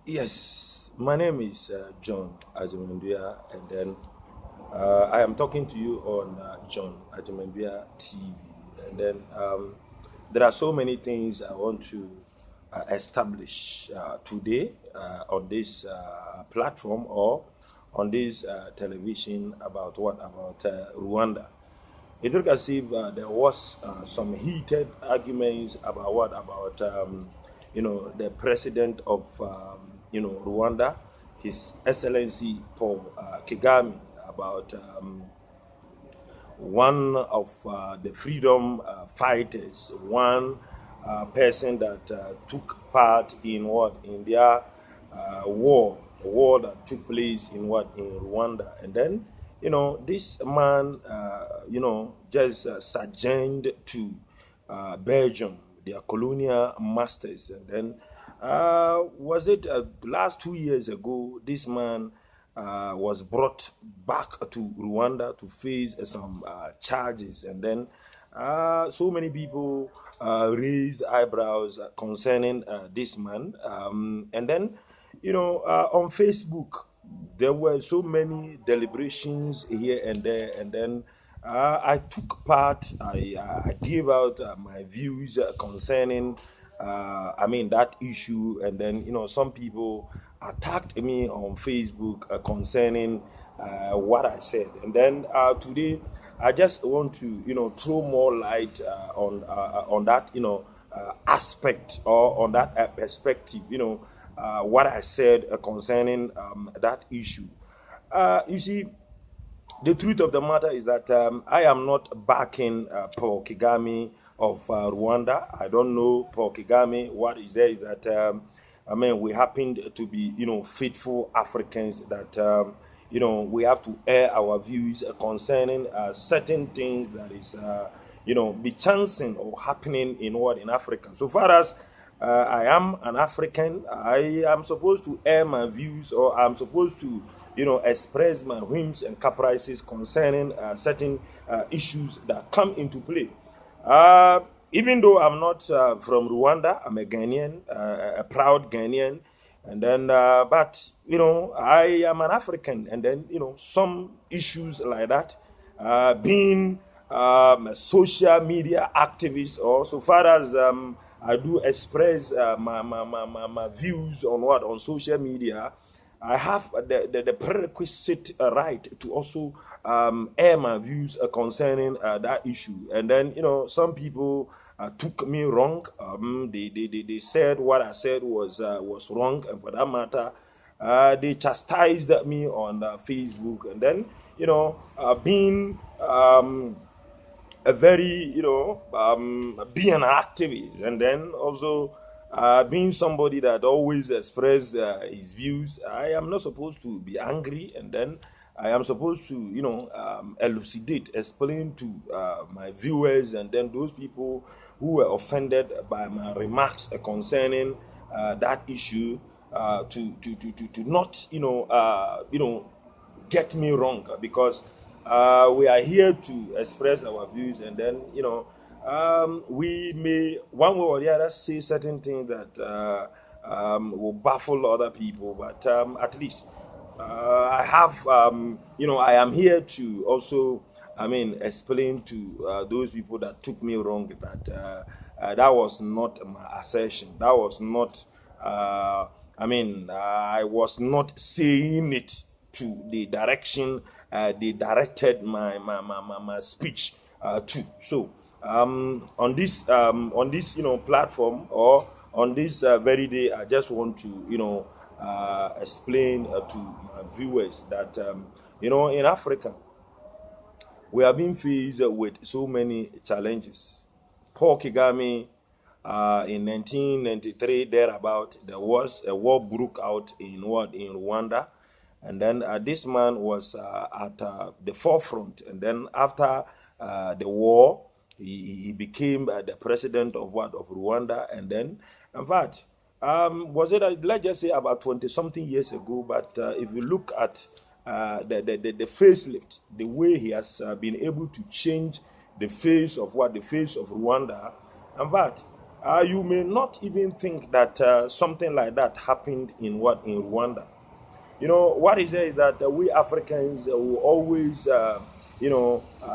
Yes, my name is John Ajimenduya, and then I am talking to you on John Ajimenduya TV. And then there are so many things I want to establish today on this platform or on this television about what about Rwanda. It looked as if there was some heated arguments about what about the president of Rwanda, His Excellency Paul Kagame, about one of the freedom fighters, one person that took part in what in their the war that took place in what in Rwanda, and then this man just sojourned to Belgium, their colonial masters, and then was it last 2 years ago? This man was brought back to Rwanda to face some charges, and then so many people raised eyebrows concerning this man, and then on Facebook there were so many deliberations here and there, and then I took part. I gave out my views concerning, that issue, and then some people attacked me on Facebook concerning what I said, and then today I just want to throw more light on that aspect or on that perspective. What I said concerning that issue. You see, the truth of the matter is that I am not backing Paul Kagame of Rwanda. I don't know Paul Kagame. What is there is that we happen to be faithful Africans that we have to air our views concerning certain things that is be chancing or happening in Africa. So far as I am an African, I am supposed to air my views, or I'm supposed to express my whims and caprices concerning certain issues that come into play. Even though I'm not from Rwanda, I'm a Ghanaian, a proud Ghanaian, and then, but I am an African, and then some issues like that, being a social media activist, or so far as I do express my views on what on social media. I have the prerequisite right to also air my views concerning that issue. And then, some people took me wrong. They said what I said was wrong, and for that matter, they chastised me on Facebook. And then, being a very, being an activist, and then also being somebody that always express his views, I am not supposed to be angry, and then I am supposed to, elucidate, explain to my viewers, and then those people who were offended by my remarks concerning that issue, to not, get me wrong, because we are here to express our views, and then we may one way or the other say certain things that will baffle other people, but at least I have I am here to also explain to those people that took me wrong that that was not my assertion. That was not I was not saying it to the direction they directed my speech to. So on this platform, or on this very day, I just want to explain to my viewers that in Africa we have been faced with so many challenges. Paul Kagame, in 1993, thereabout, there was a war broke out in Rwanda, and then this man was at the forefront. And then after the war, he became the president of Rwanda. And then, in fact, was it let's just say about 20-something years ago? But if you look at the facelift, the way he has been able to change the face of Rwanda, in fact, You may not even think that something like that happened in Rwanda. You know what is there is that we Africans will always,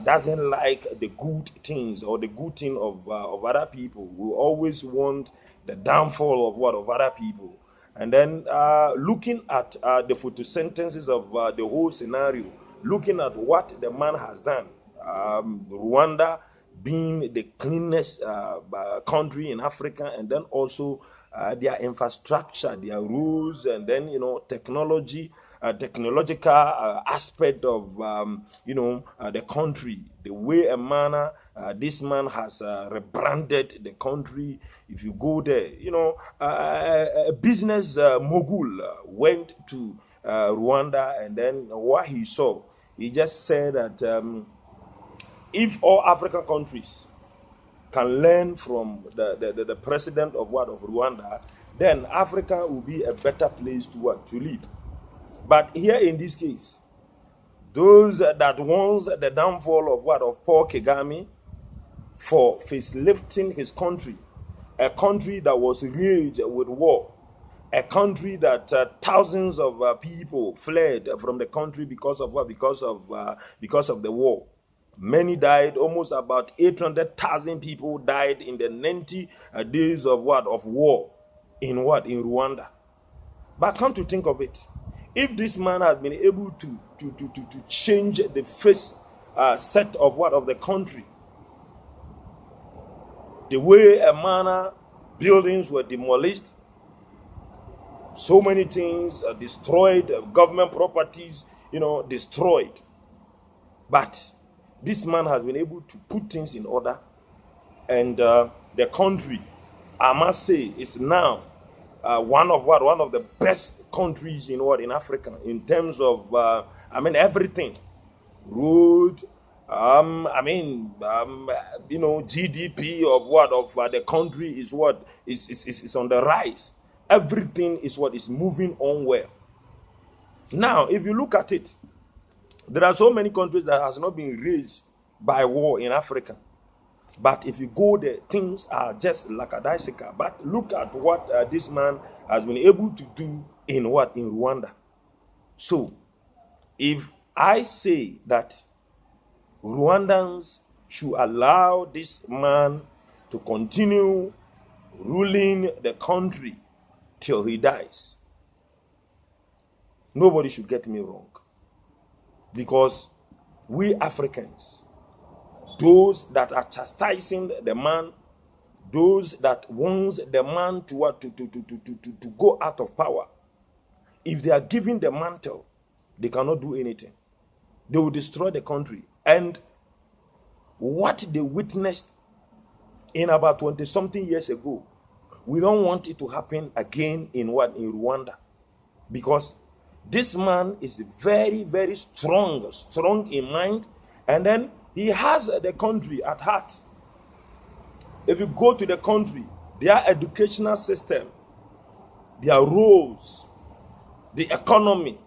doesn't like the good things or the good thing of other people. We always want the downfall of other people. And then looking at the photosynthesis of the whole scenario, looking at what the man has done, Rwanda being the cleanest country in Africa, and then also their infrastructure, their rules, and then technology, technological aspect of the country, the way a manner this man has rebranded the country. If you go there, a business mogul went to Rwanda, and then what he saw, he just said that if all African countries can learn from the president of Rwanda, then Africa will be a better place to live. But here in this case, those that wants the downfall of Paul Kagame for facelifting his country, a country that was raged with war, a country that thousands of people fled from the country because of what? Because of the war. Many died. Almost about 800,000 people died in the 90 days of war in Rwanda. But come to think of it, if this man has been able to change the face set of the country, the way a manner buildings were demolished, so many things destroyed, government properties, destroyed. But this man has been able to put things in order, and the country, I must say, is now one of the best countries in Africa in terms of everything, road, GDP of the country is is on the rise. Everything is moving on well. Now, if you look at it, there are so many countries that has not been raised by war in Africa. But if you go there, things are just lackadaisical. But look at what this man has been able to do in Rwanda. So, if I say that Rwandans should allow this man to continue ruling the country till he dies, nobody should get me wrong. Because we Africans, those that are chastising the man, those that want the man to go out of power, if they are giving the mantle, they cannot do anything. They will destroy the country. And what they witnessed in about 20-something years ago, we don't want it to happen again in Rwanda. Because this man is very, very strong in mind, and then he has the country at heart. If you go to the country, their educational system, their roads, the economy,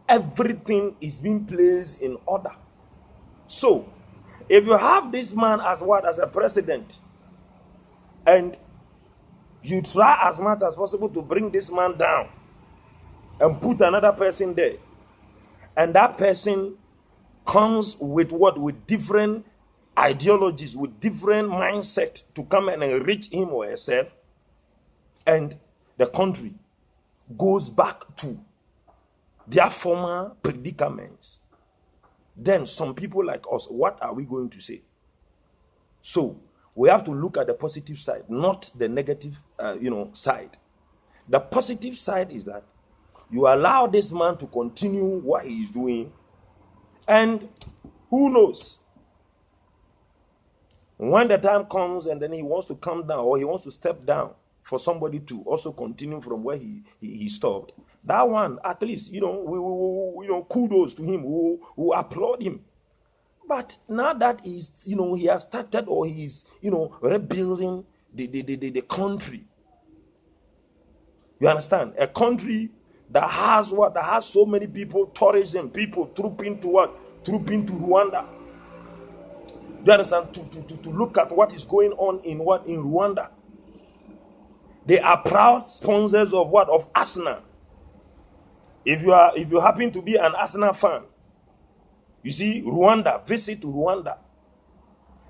everything is being placed in order. So, if you have this man as a president, and you try as much as possible to bring this man down and put another person there, and that person comes with different ideologies, with different mindset to come and enrich him or herself, and the country goes back to their former predicaments, then some people like us, what are we going to say? So we have to look at the positive side, not the negative side. The positive side is that you allow this man to continue what he is doing, and who knows, when the time comes and then he wants to come down or he wants to step down for somebody to also continue from where he stopped, that one, at least, we kudos to him, who applaud him. But now that he's, he has started, or he's, rebuilding the country. You understand? A country that has that has so many people, tourism, people trooping to Rwanda. You understand? To look at what is going on in Rwanda. They are proud sponsors of what? Of Arsenal. If you happen to be an Arsenal fan, you see Rwanda, visit Rwanda.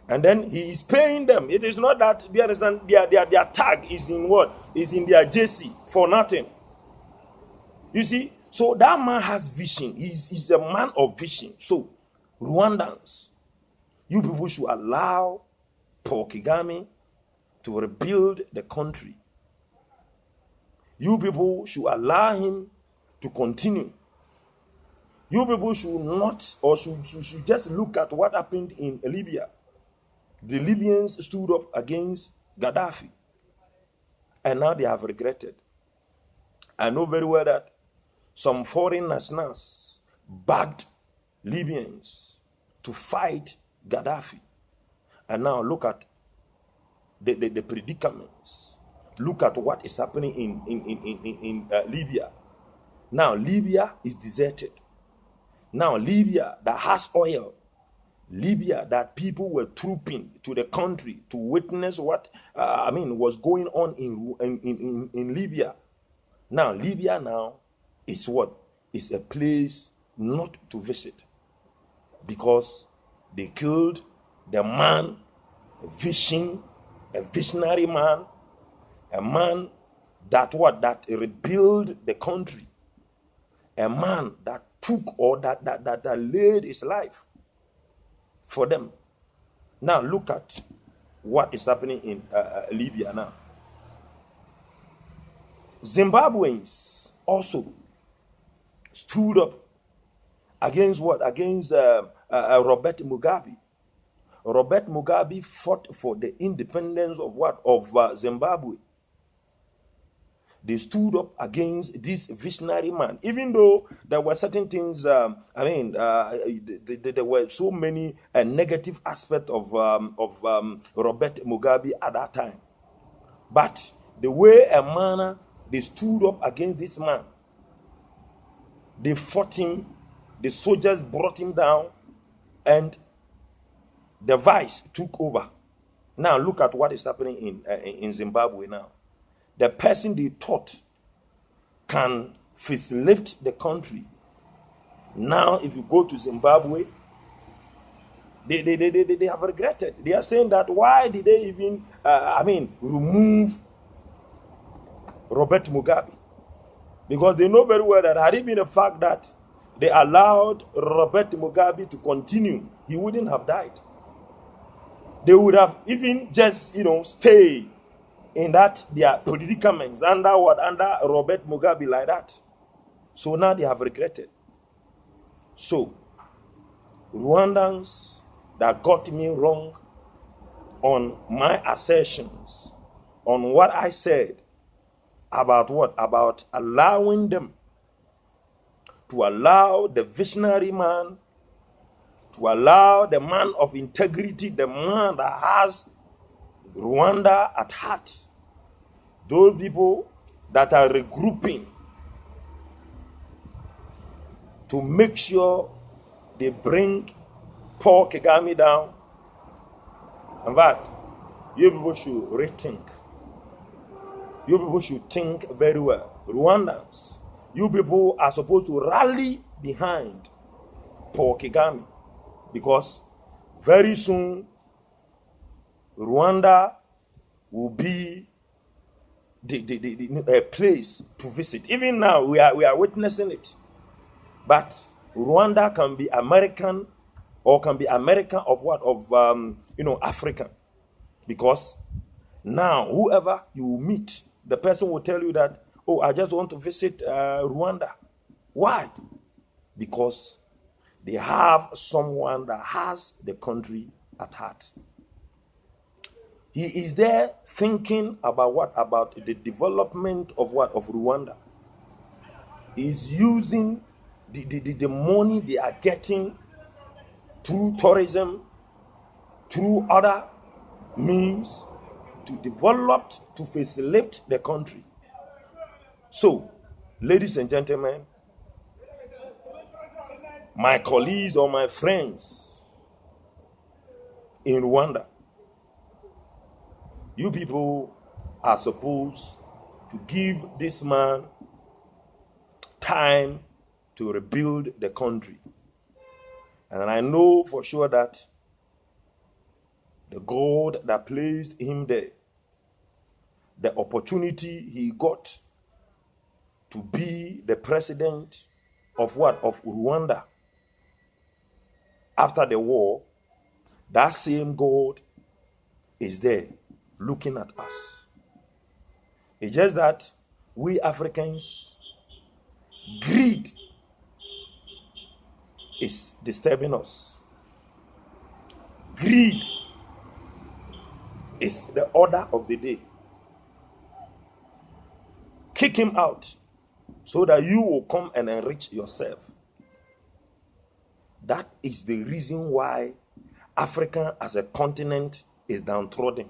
And then he is paying them. It is not that, do you understand, their tag is in what? Is in their jersey for nothing. You see, so that man has vision. He's a man of vision. So, Rwandans, you people should allow Paul Kagame to rebuild the country. You people should allow him to continue. You people should not, or should just look at what happened in Libya. The Libyans stood up against Gaddafi, and now they have regretted. I know very well that some foreign nationals backed Libyans to fight Gaddafi. And now look at the predicaments. Look at what is happening in Libya. Now Libya is deserted. Now Libya that has oil, Libya that people were trooping to the country to witness what was going on in Libya. Now Libya now is what? Is a place not to visit, because they killed the man, a visionary man, a man that rebuilt the country, a man that took or that laid his life for them. Now look at what is happening in Libya now. Zimbabweans also stood up against what? Against Robert Mugabe. Robert Mugabe fought for the independence of what? Of Zimbabwe. They stood up against this visionary man, even though there were certain things. There were so many negative aspects of Robert Mugabe at that time. But the way a manner they stood up against this man, they fought him. The soldiers brought him down, and the vice took over. Now look at what is happening in Zimbabwe now. The person they thought can facelift the country. Now, if you go to Zimbabwe, they have regretted. They are saying that why did they even, remove Robert Mugabe? Because they know very well that had it been the fact that they allowed Robert Mugabe to continue, he wouldn't have died. They would have even just, stayed in that their predicaments under Robert Mugabe like that. So now they have regretted. So Rwandans that got me wrong on my assertions, on what I said about what? About allowing them to allow the visionary man, to allow the man of integrity, the man that has Rwanda at heart. Those people that are regrouping to make sure they bring Paul Kagame down. In fact, you people should rethink. You people should think very well. Rwandans, you people are supposed to rally behind Paul Kagame, because very soon Rwanda will be a place to visit. Even now, we are witnessing it. But Rwanda can be American, or can be American of what? Of African. Because now, whoever you meet, the person will tell you that, oh, I just want to visit Rwanda. Why? Because they have someone that has the country at heart. He is there thinking about what? About the development of what? Of Rwanda. He is using the money they are getting through tourism, through other means, to develop, to facilitate the country. So, ladies and gentlemen, my colleagues or my friends in Rwanda, you people are supposed to give this man time to rebuild the country. And I know for sure that the God that placed him there, the opportunity he got to be the president of what? Of Rwanda after the war, that same God is there looking at us. It's just that we Africans, greed is disturbing us. Greed is the order of the day. Kick him out so that you will come and enrich yourself. That is the reason why Africa as a continent is downtrodden.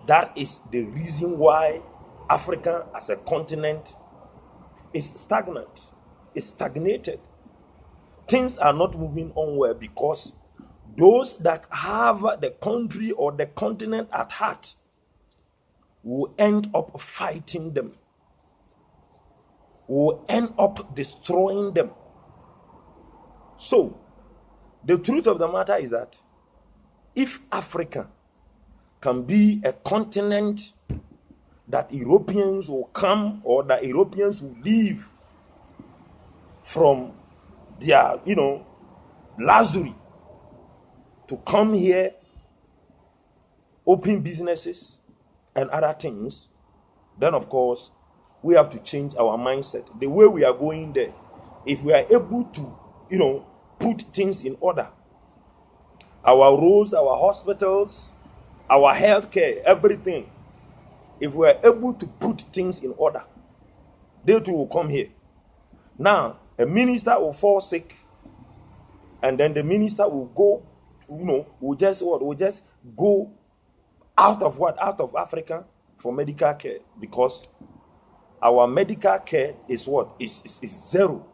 That is the reason why Africa as a continent is stagnant, is stagnated. Things are not moving onward because those that have the country or the continent at heart will end up fighting them, will end up destroying them. So, the truth of the matter is that if Africa can be a continent that Europeans will come, or that Europeans will leave from their, luxury to come here, open businesses and other things, then of course we have to change our mindset. The way we are going there, if we are able to, put things in order, our roads, our hospitals, our healthcare, everything, if we are able to put things in order, they too will come here. Now, a minister will fall sick, and then the minister will go, will just go out of Africa for medical care, because our medical care is what? Is zero.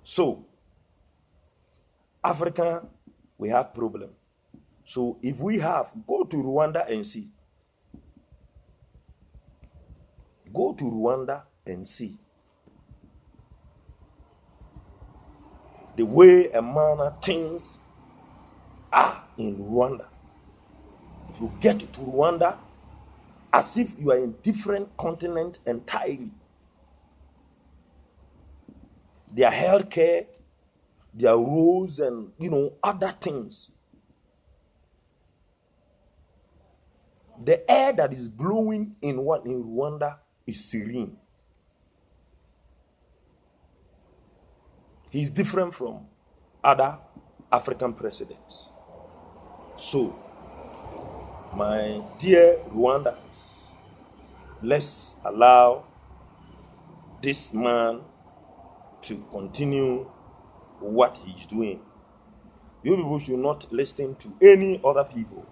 So, Africa, we have problem. So if we have, go to Rwanda and see. Go to Rwanda and see the way a man things are in Rwanda. If you get to Rwanda, as if you are in different continent entirely. Their healthcare, their roads, and other things. The air that is blowing in Rwanda is serene. He's different from other African presidents. So, my dear Rwandans, let's allow this man to continue what he's doing. You people should not listen to any other people,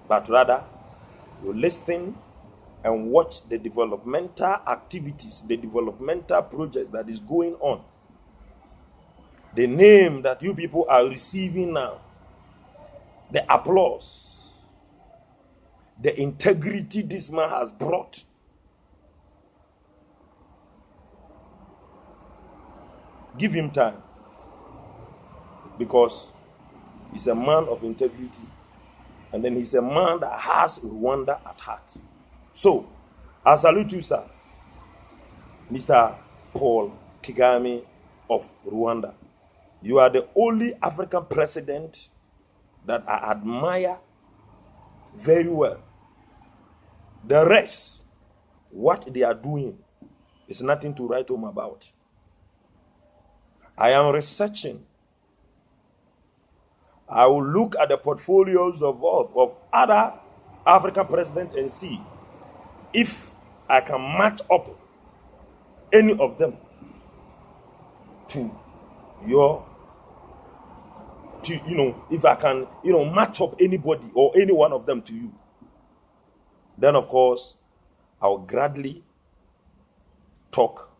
but rather you listen and watch the developmental activities, the developmental project that is going on. The name that you people are receiving now, the applause, the integrity this man has brought. Give him time, because he's a man of integrity, and then he's a man that has Rwanda at heart. So, I salute you, sir, Mr. Paul Kagame of Rwanda. You are the only African president that I admire very well. The rest, what they are doing, is nothing to write home about. I am researching. I will look at the portfolios of other African presidents and see if I can match up any of them to if I can, match up anybody or any one of them to you. Then, of course, I will gladly talk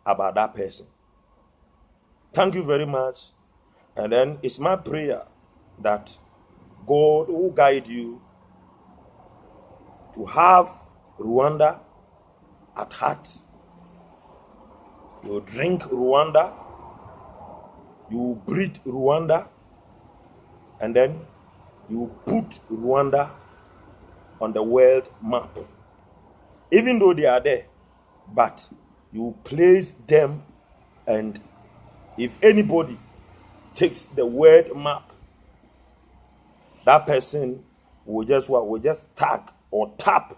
about that person. Thank you very much. And then it's my prayer that God will guide you to have Rwanda at heart. You drink Rwanda, you breathe Rwanda, and then you put Rwanda on the world map. Even though they are there, but you place them, and if anybody takes the world map, that person will just what? Will just tag or tap